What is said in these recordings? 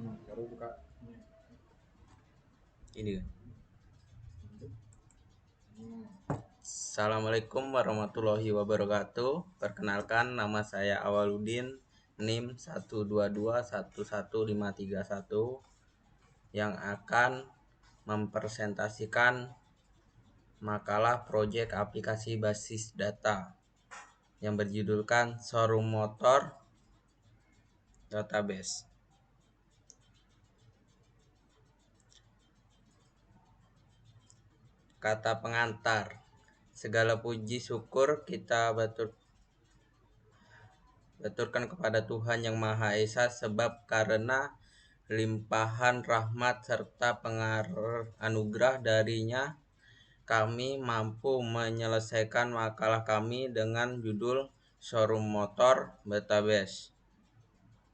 Baru buka Ini. Assalamualaikum warahmatullahi wabarakatuh. Perkenalkan, nama saya Awaludin, NIM 122111531, yang akan mempresentasikan makalah proyek aplikasi basis data yang berjudulkan Showroom Motor Database. Kata pengantar. Segala puji syukur kita baturkan kepada Tuhan Yang Maha Esa, sebab karena limpahan rahmat serta anugerah darinya, kami mampu menyelesaikan makalah kami dengan judul Showroom Motor Database.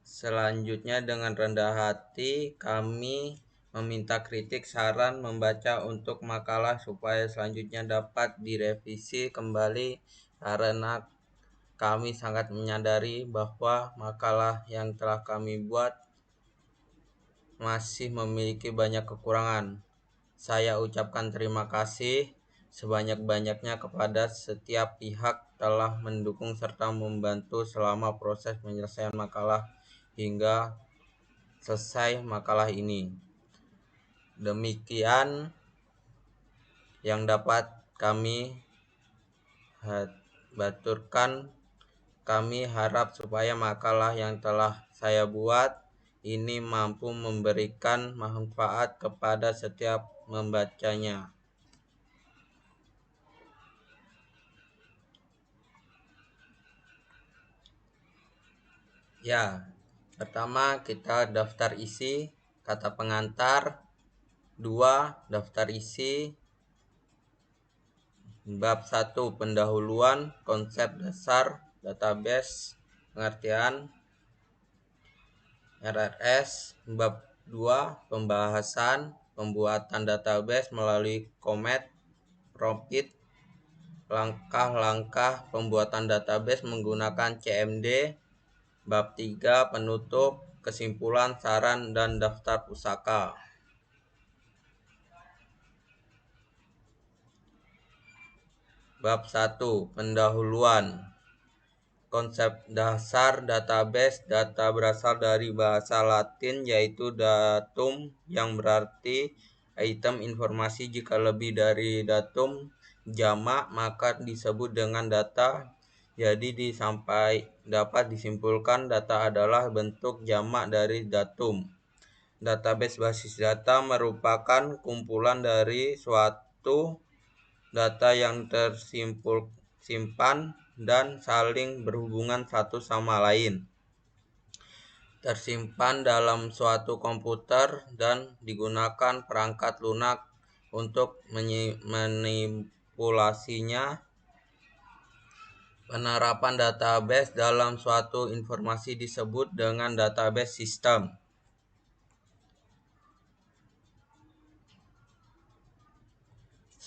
Selanjutnya, dengan rendah hati kami meminta kritik, saran, membaca untuk makalah supaya selanjutnya dapat direvisi kembali, karena kami sangat menyadari bahwa makalah yang telah kami buat masih memiliki banyak kekurangan. Saya ucapkan terima kasih sebanyak-banyaknya kepada setiap pihak telah mendukung serta membantu selama proses penyelesaian makalah hingga selesai makalah ini. Demikian yang dapat kami baturkan. Kami harap supaya makalah yang telah saya buat ini mampu memberikan manfaat kepada setiap membacanya. Ya, pertama kita daftar isi kata pengantar. 2. Daftar isi bab 1 pendahuluan konsep dasar database pengertian RRS. Bab 2 pembahasan pembuatan database melalui Comet Profit, langkah-langkah pembuatan database menggunakan CMD. Bab 3 penutup, kesimpulan, saran, dan daftar pusaka. Bab 1 pendahuluan. Konsep dasar database. Data berasal dari bahasa Latin yaitu datum, yang berarti item informasi. Jika lebih dari datum jamak maka disebut dengan data. Jadi dapat disimpulkan data adalah bentuk jamak dari datum. Database basis data merupakan kumpulan dari suatu data yang tersimpan dan saling berhubungan satu sama lain, tersimpan dalam suatu komputer dan digunakan perangkat lunak untuk manipulasinya. Penerapan database dalam suatu informasi disebut dengan database system.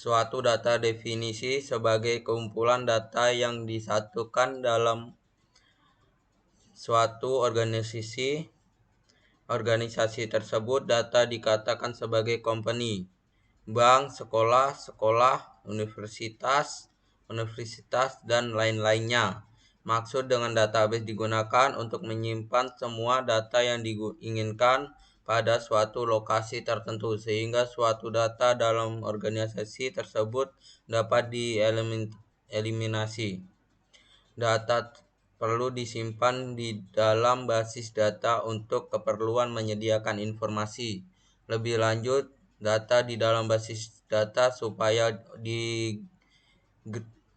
Suatu data definisi sebagai kumpulan data yang disatukan dalam suatu organisasi. Organisasi tersebut data dikatakan sebagai company, bank, sekolah, universitas, dan lain-lainnya. Maksud dengan database digunakan untuk menyimpan semua data yang diinginkan pada suatu lokasi tertentu, sehingga suatu data dalam organisasi tersebut dapat dieliminasi. Data perlu disimpan di dalam basis data untuk keperluan menyediakan informasi. Lebih lanjut, data di dalam basis data supaya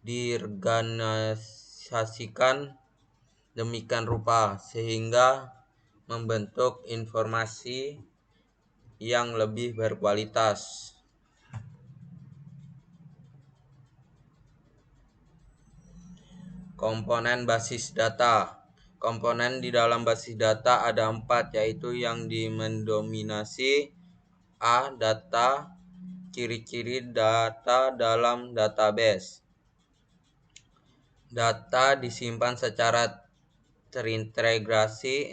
diorganisasikan demikian rupa sehingga membentuk informasi yang lebih berkualitas. Komponen basis data. Komponen di dalam basis data ada 4, yaitu yang mendominasi. A. Data. Ciri-ciri data dalam database. Data disimpan secara terintegrasi,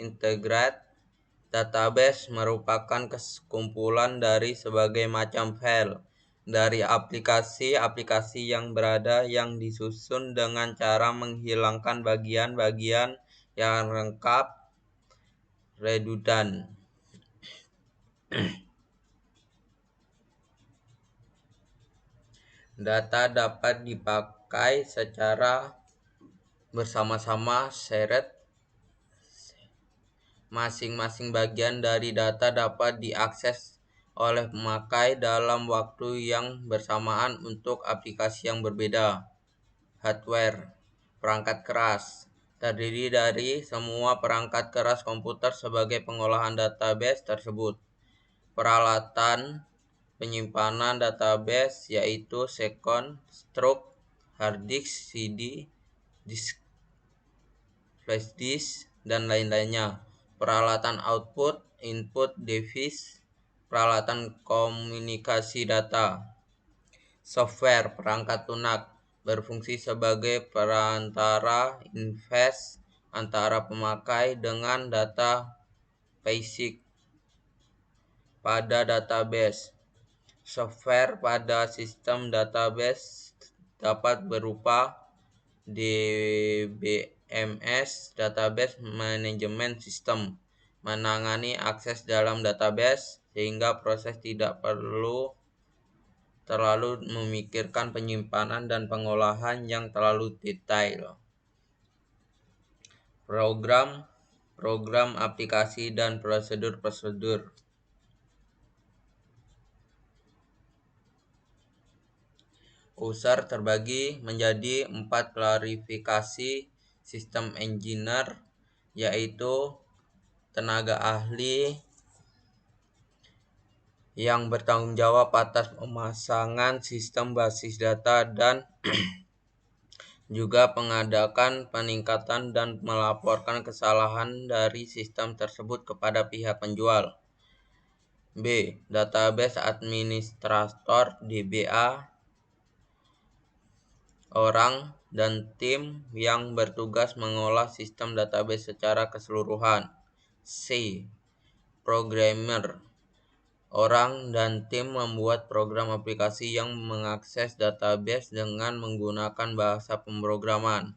Database merupakan kumpulan dari sebagai macam file dari aplikasi-aplikasi yang berada yang disusun dengan cara menghilangkan bagian-bagian yang lengkap redundan. Data dapat dipakai secara bersama-sama shared. Masing-masing bagian dari data dapat diakses oleh pemakai dalam waktu yang bersamaan untuk aplikasi yang berbeda. Hardware, perangkat keras, terdiri dari semua perangkat keras komputer sebagai pengolahan database tersebut. Peralatan penyimpanan database yaitu second, stroke, hard disk, CD, disk, flash disk, dan lain-lainnya. Peralatan output, input device, peralatan komunikasi data. Software, perangkat lunak, berfungsi sebagai perantara interface antara pemakai dengan data basic pada database. Software pada sistem database dapat berupa DBMS, Database Management System, menangani akses dalam database sehingga proses tidak perlu terlalu memikirkan penyimpanan dan pengolahan yang terlalu detail. Program aplikasi dan prosedur-prosedur. User terbagi menjadi 4 klasifikasi sistem engineer, yaitu tenaga ahli yang bertanggung jawab atas pemasangan sistem basis data dan juga mengadakan peningkatan dan melaporkan kesalahan dari sistem tersebut kepada pihak penjual. B. Database Administrator (DBA), orang dan tim yang bertugas mengolah sistem database secara keseluruhan. C. Programmer, orang dan tim membuat program aplikasi yang mengakses database dengan menggunakan bahasa pemrograman.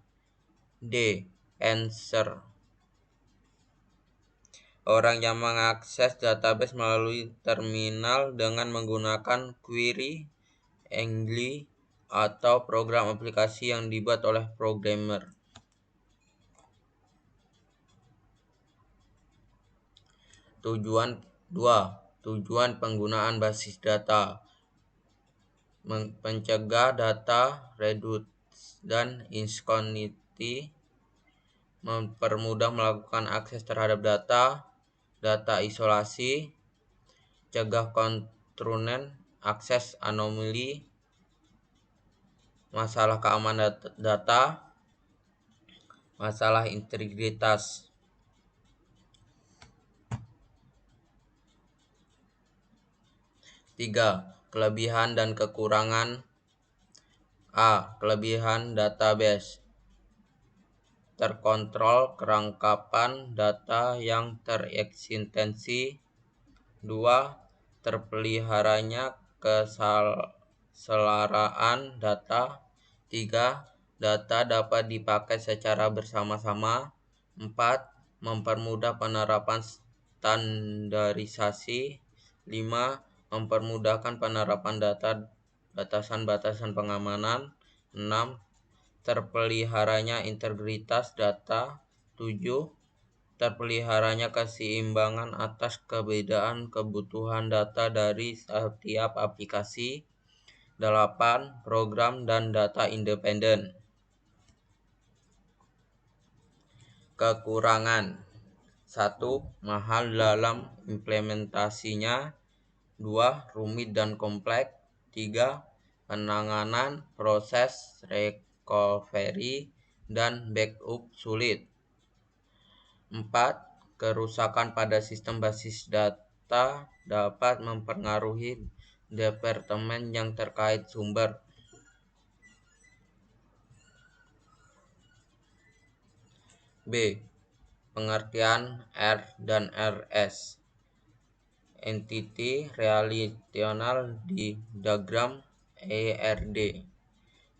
D. Answer, orang yang mengakses database melalui terminal dengan menggunakan query, ANGLI, atau program aplikasi yang dibuat oleh programmer. Tujuan penggunaan basis data: mencegah data redundant inconsistency, mempermudah melakukan akses terhadap data isolasi, cegah kontrunen, akses anomali, masalah keamanan data, masalah integritas. 3. Kelebihan dan kekurangan. A. Kelebihan database: terkontrol kerangkapan data yang tereksistensi. 2. Terpeliharanya keselaraan data. 3. Data dapat dipakai secara bersama-sama. 4. Mempermudah penerapan standarisasi. 5. Mempermudahkan penerapan batasan-batasan pengamanan. 6. Terpeliharanya integritas data. 7. Terpeliharanya keseimbangan atas keberadaan kebutuhan data dari setiap aplikasi. 8. Program dan data independen. Kekurangan: 1. Mahal dalam implementasinya. 2. Rumit dan kompleks. 3. Penanganan proses recovery dan backup sulit. 4. Kerusakan pada sistem basis data dapat mempengaruhi departemen yang terkait sumber. B. Pengertian R dan RS. Entity relational di diagram ERD.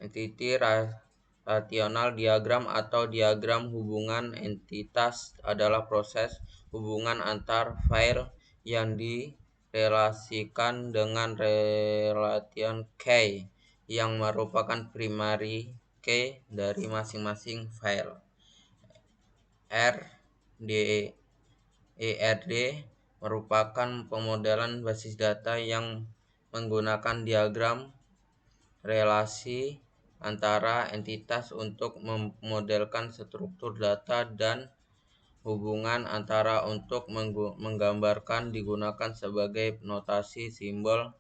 Entity relational diagram atau diagram hubungan entitas adalah proses hubungan antar file yang direlasikan dengan relation key yang merupakan primary key dari masing-masing file. ERD merupakan pemodelan basis data yang menggunakan diagram relasi antara entitas untuk memodelkan struktur data dan hubungan antara untuk menggambarkan digunakan sebagai notasi simbol.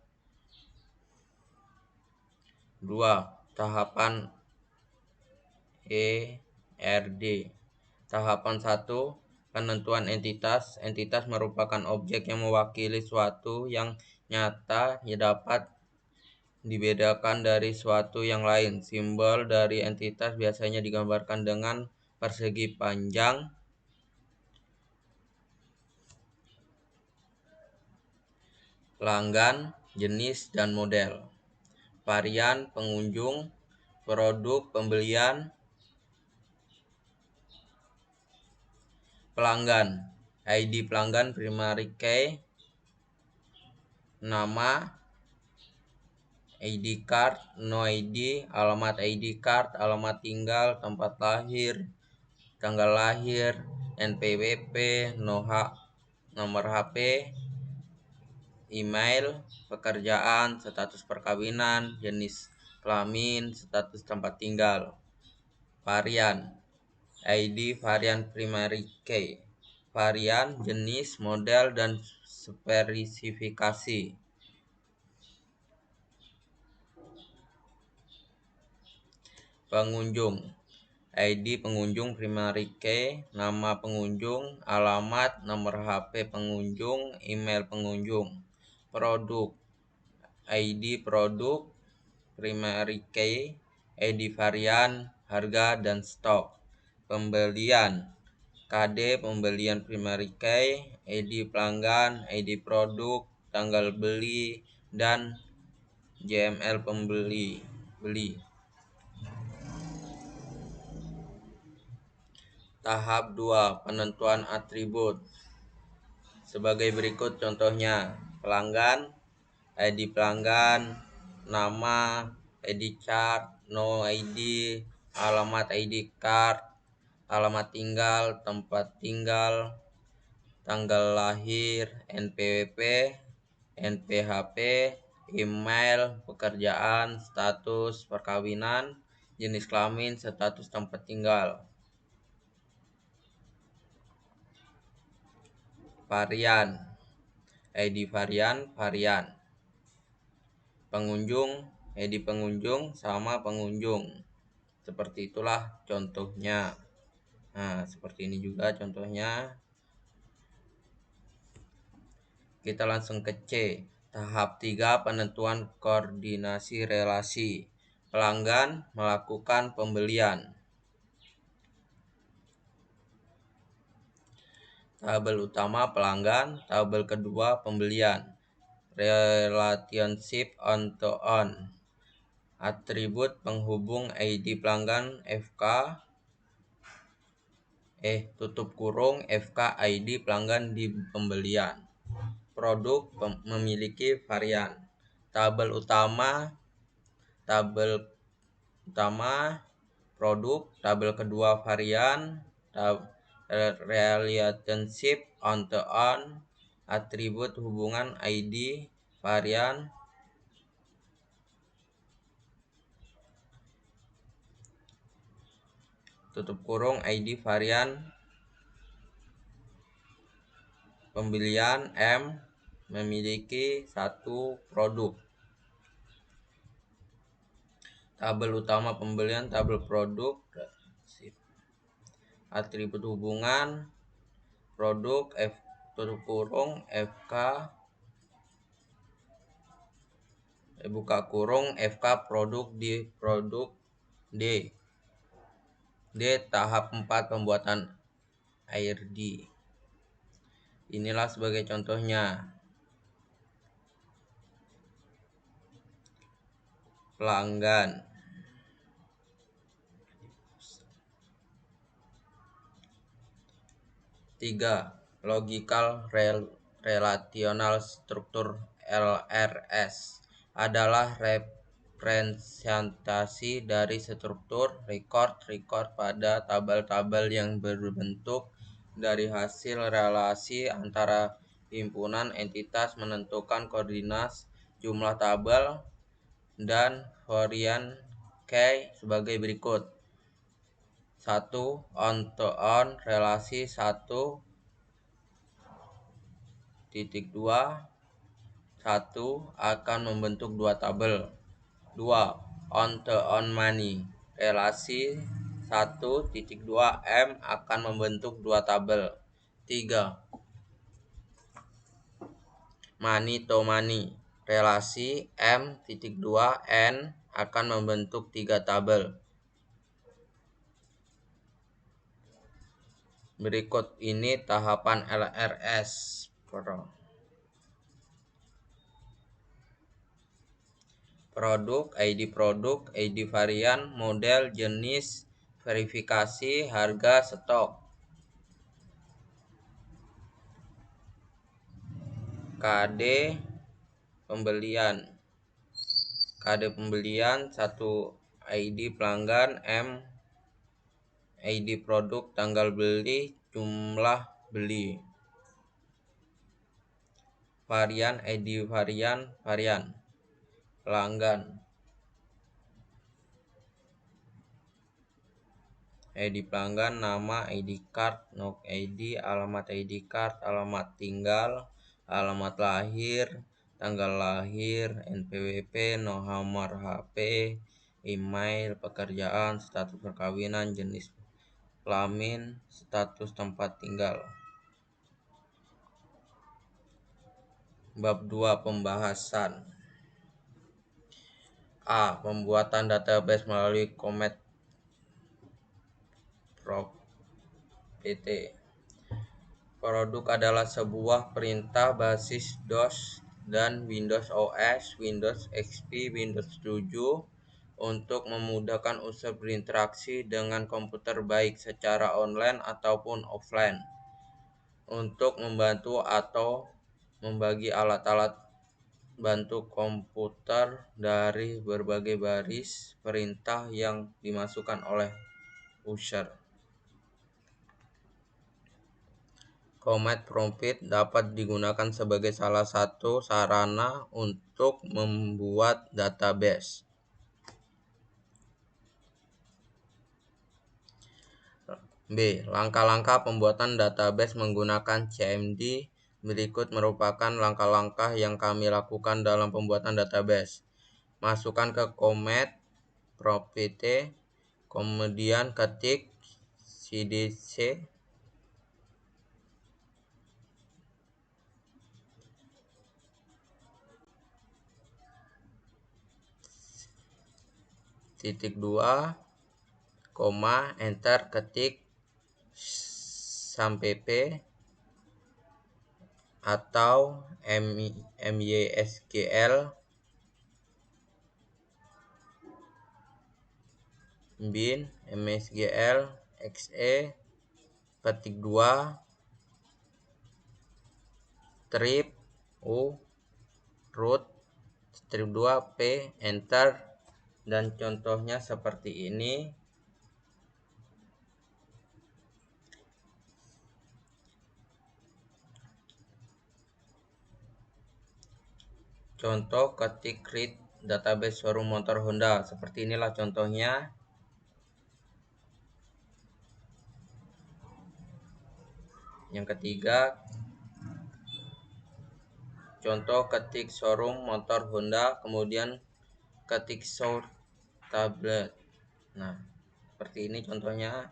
2. Tahapan ERD. Tahapan 1. Penentuan entitas. Entitas merupakan objek yang mewakili suatu yang nyata dapat dibedakan dari suatu yang lain. Simbol dari entitas biasanya digambarkan dengan persegi panjang. Pelanggan, jenis, dan model. Varian, pengunjung, produk, pembelian. Pelanggan, ID pelanggan primary key, nama, ID card, no ID, alamat ID card, alamat tinggal, tempat lahir, tanggal lahir, NPWP, nomor HP, email, pekerjaan, status perkawinan, jenis kelamin, status tempat tinggal. Varian, ID varian primary key, varian, jenis, model, dan spesifikasi. Pengunjung, ID pengunjung primary key, nama pengunjung, alamat, nomor HP pengunjung, email pengunjung. Produk, ID produk primary key, ID varian, harga, dan stok. Pembelian, KD pembelian primary key, ID pelanggan, ID produk, tanggal beli, dan JML beli. Tahap 2. Penentuan atribut. Sebagai berikut contohnya. Pelanggan, ID pelanggan, nama, ID chart, no ID, alamat ID card, alamat tinggal, tempat tinggal, tanggal lahir, NPWP, NPHP, email, pekerjaan, status perkawinan, jenis kelamin, status tempat tinggal. Varian, ID varian, pengunjung, ID pengunjung sama pengunjung. Seperti itulah contohnya. Nah, seperti ini juga contohnya. Kita langsung ke C. Tahap 3. Penentuan koordinasi relasi. Pelanggan melakukan pembelian. Tabel utama pelanggan, tabel kedua pembelian. Relationship on to on. Atribut penghubung ID pelanggan FK tutup kurung FK ID pelanggan di pembelian. Produk memiliki varian. Tabel utama produk, tabel kedua varian, relationship on to on, atribut hubungan ID varian, tutup kurung ID varian, pembelian M memiliki satu produk. Tabel utama pembelian, tabel produk, atribut hubungan produk tutup kurung FK buka kurung FK produk di produk D. Tahap 4 pembuatan ARD. Inilah sebagai contohnya. Pelanggan. 3. Logical Relational Structure (LRS) adalah representasi dari struktur record pada tabel-tabel yang berbentuk dari hasil relasi antara himpunan entitas menentukan koordinat jumlah tabel dan varian K sebagai berikut. 1. On-to-on relasi 1 titik 2 1 akan membentuk 2 tabel. 2. On-to-on money relasi 1.2 M akan membentuk 2 tabel. 3. Money to money relasi M.2 N akan membentuk 3 tabel. Berikut ini tahapan LRS. Produk, ID varian, model, jenis, verifikasi, harga, stok. KD pembelian. KD pembelian 1 ID pelanggan, M ID produk, tanggal beli, jumlah beli. Varian, ID varian pelanggan. ID pelanggan, nama, ID card, NOK ID, alamat ID card, alamat tinggal, alamat lahir, tanggal lahir, NPWP, nomor HP, email, pekerjaan, status perkawinan, jenis kelamin, status tempat tinggal. Bab 2 pembahasan. A. Pembuatan database melalui Comet PT. Produk adalah sebuah perintah basis DOS dan Windows OS, Windows XP, Windows 7 untuk memudahkan user berinteraksi dengan komputer baik secara online ataupun offline, untuk membantu atau membagi alat-alat bantu komputer dari berbagai baris perintah yang dimasukkan oleh user. Comet Prompt dapat digunakan sebagai salah satu sarana untuk membuat database. B. Langkah-langkah pembuatan database menggunakan CMD. Berikut merupakan langkah-langkah yang kami lakukan dalam pembuatan database. Masukkan ke Comet Prompt, kemudian ketik cdc (2), enter, ketik sampp atau mysql bin mysql exe ketik 2 strip u root strip 2 p enter, dan contohnya seperti ini. Contoh ketik create database showroom motor Honda. Seperti inilah contohnya. Yang ketiga, contoh ketik showroom motor Honda, kemudian ketik show tablet. Nah, seperti ini contohnya.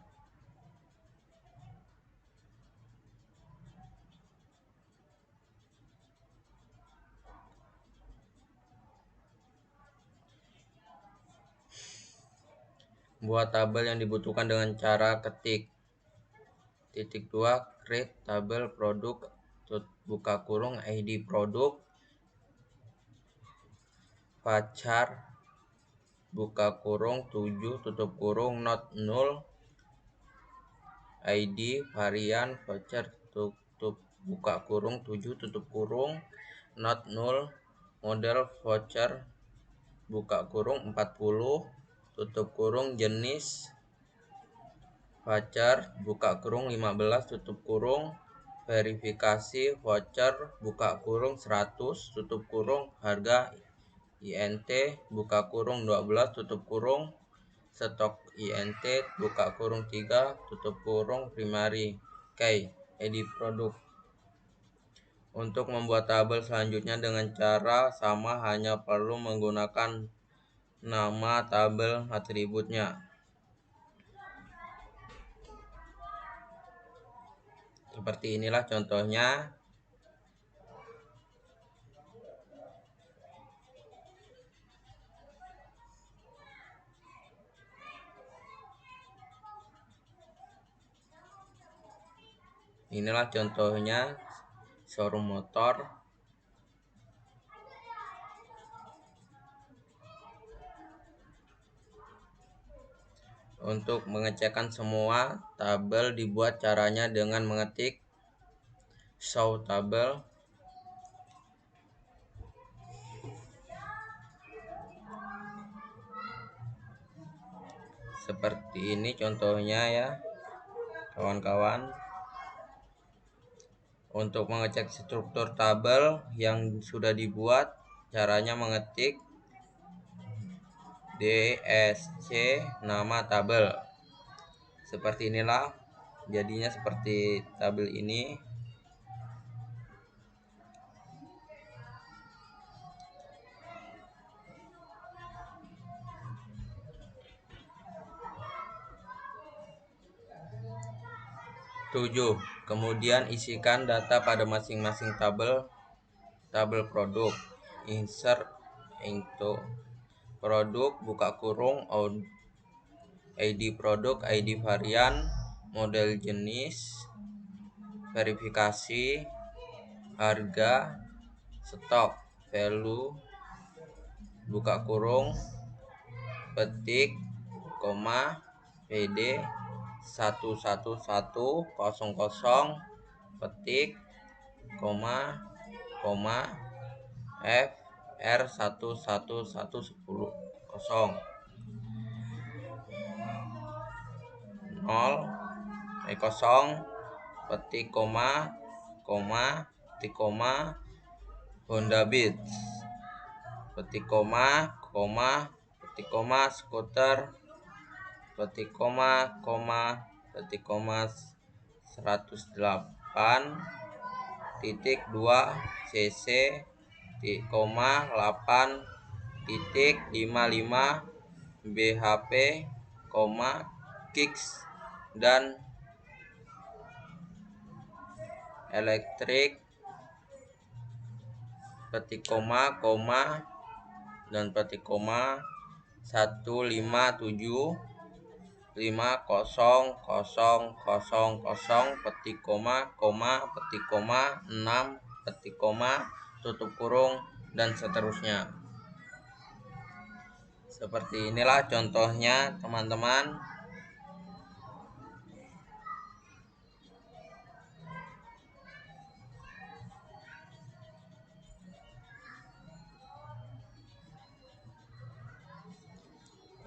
Buat tabel yang dibutuhkan dengan cara ketik Titik 2, create tabel produk buka kurung ID produk voucher buka kurung 7 tutup kurung not null ID varian voucher tutup buka kurung 7 tutup kurung not null model voucher buka kurung 40 tutup kurung jenis voucher buka kurung 15 tutup kurung verifikasi voucher buka kurung 100 tutup kurung harga INT buka kurung 12 tutup kurung stok INT buka kurung 3 tutup kurung primary. Oke, edit produk. Untuk membuat tabel selanjutnya dengan cara sama, hanya perlu menggunakan nama tabel atributnya. Seperti inilah contohnya. Inilah contohnya showroom motor. Untuk mengecekkan semua tabel dibuat caranya dengan mengetik show tabel. Seperti ini contohnya ya kawan-kawan. Untuk mengecek struktur tabel yang sudah dibuat, caranya mengetik DSC nama tabel. Seperti inilah jadinya, seperti tabel ini. Tujuh, kemudian isikan data pada masing-masing tabel produk. Insert into produk buka kurung ID produk, ID varian, model jenis, verifikasi, harga, stok, value, buka kurung, petik, koma, PD 11100 petik, koma, FR 11110 0 petik, koma, petik, koma, Honda Beat, petik, koma, petik, koma, skuter, petik, koma, petik, koma 108.2 cc, koma 8.55 bhp, koma kicks dan elektrik, petik, koma dan petik, koma 157.50.000 petik, koma petik, koma 6 petik, koma tutup kurung dan seterusnya. Seperti inilah contohnya teman-teman.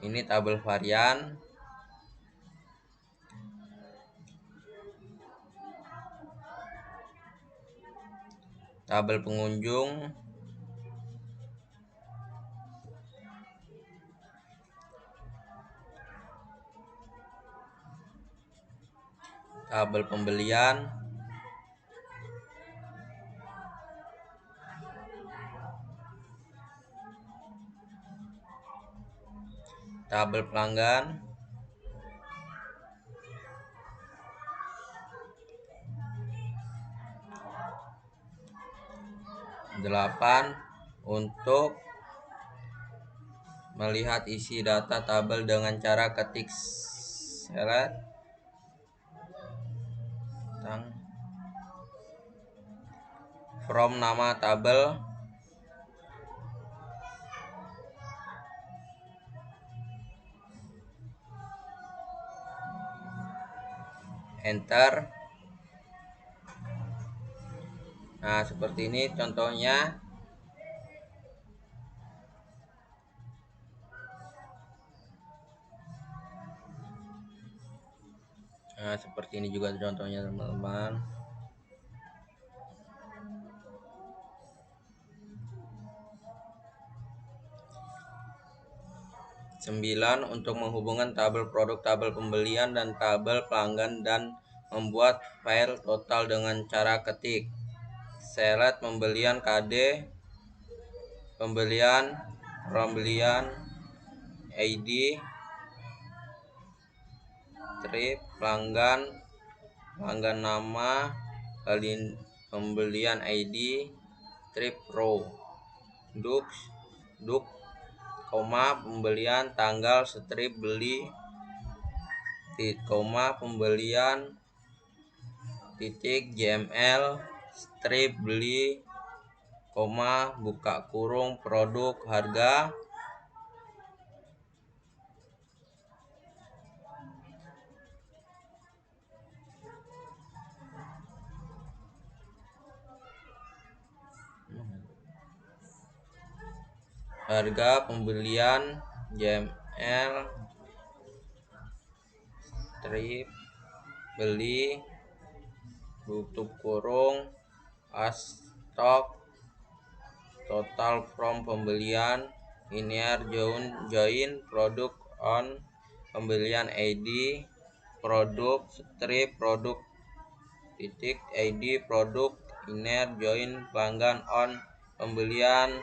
Ini tabel varian, tabel pengunjung, tabel pembelian, tabel pelanggan, untuk melihat isi data tabel dengan cara ketik select From nama tabel. Enter. Nah, seperti ini contohnya. Nah, seperti ini juga contohnya, teman-teman. Sembilan, untuk menghubungkan tabel produk, tabel pembelian, dan tabel pelanggan dan membuat file total dengan cara ketik. Select pembelian KD, pembelian ID, strip pelanggan nama, pembelian ID, strip row, duk, pembelian tanggal, strip beli, pembelian, GML, strip beli, buka kurung, produk, harga. Harga pembelian GML, strip beli, tutup kurung, stok, total from pembelian, linear join produk on, pembelian ID, produk, strip produk, ID produk, linear join pelanggan on, pembelian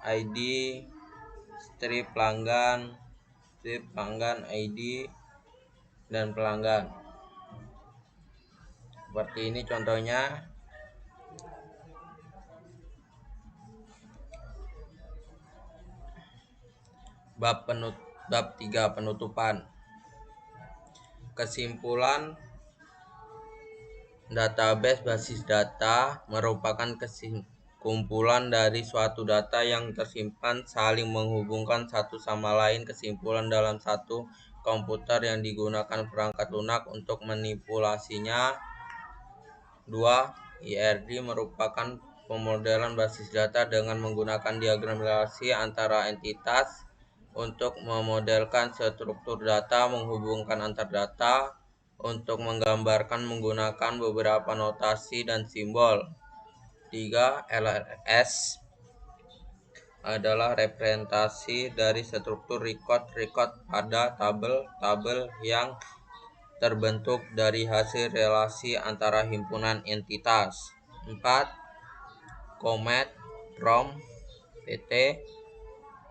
ID, strip pelanggan ID dan pelanggan. Seperti ini contohnya. Bab 3, penutupan. Kesimpulan, database basis data merupakan kumpulan dari suatu data yang tersimpan saling menghubungkan satu sama lain. Kesimpulan dalam satu komputer yang digunakan perangkat lunak untuk manipulasinya. 2. IRD merupakan pemodelan basis data dengan menggunakan diagram relasi antara entitas untuk memodelkan struktur data, menghubungkan antar data, untuk menggambarkan menggunakan beberapa notasi dan simbol. 3. LRS adalah representasi dari struktur record pada tabel yang terbentuk dari hasil relasi antara himpunan entitas. 4. Command Prompt PT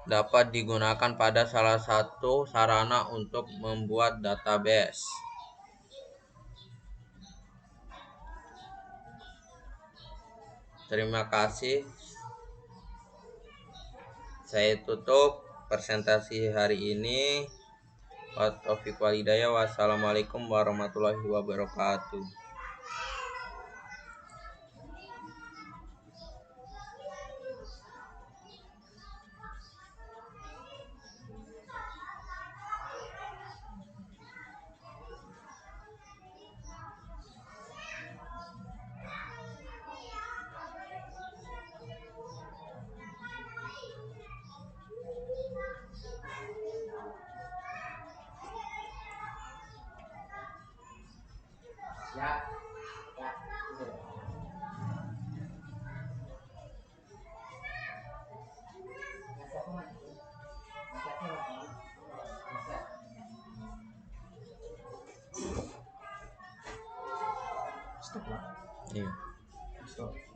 dapat digunakan pada salah satu sarana untuk membuat database. Terima kasih. Saya tutup presentasi hari ini. Wassalamualaikum warahmatullahi wabarakatuh. Stop lah. Iya. Stop.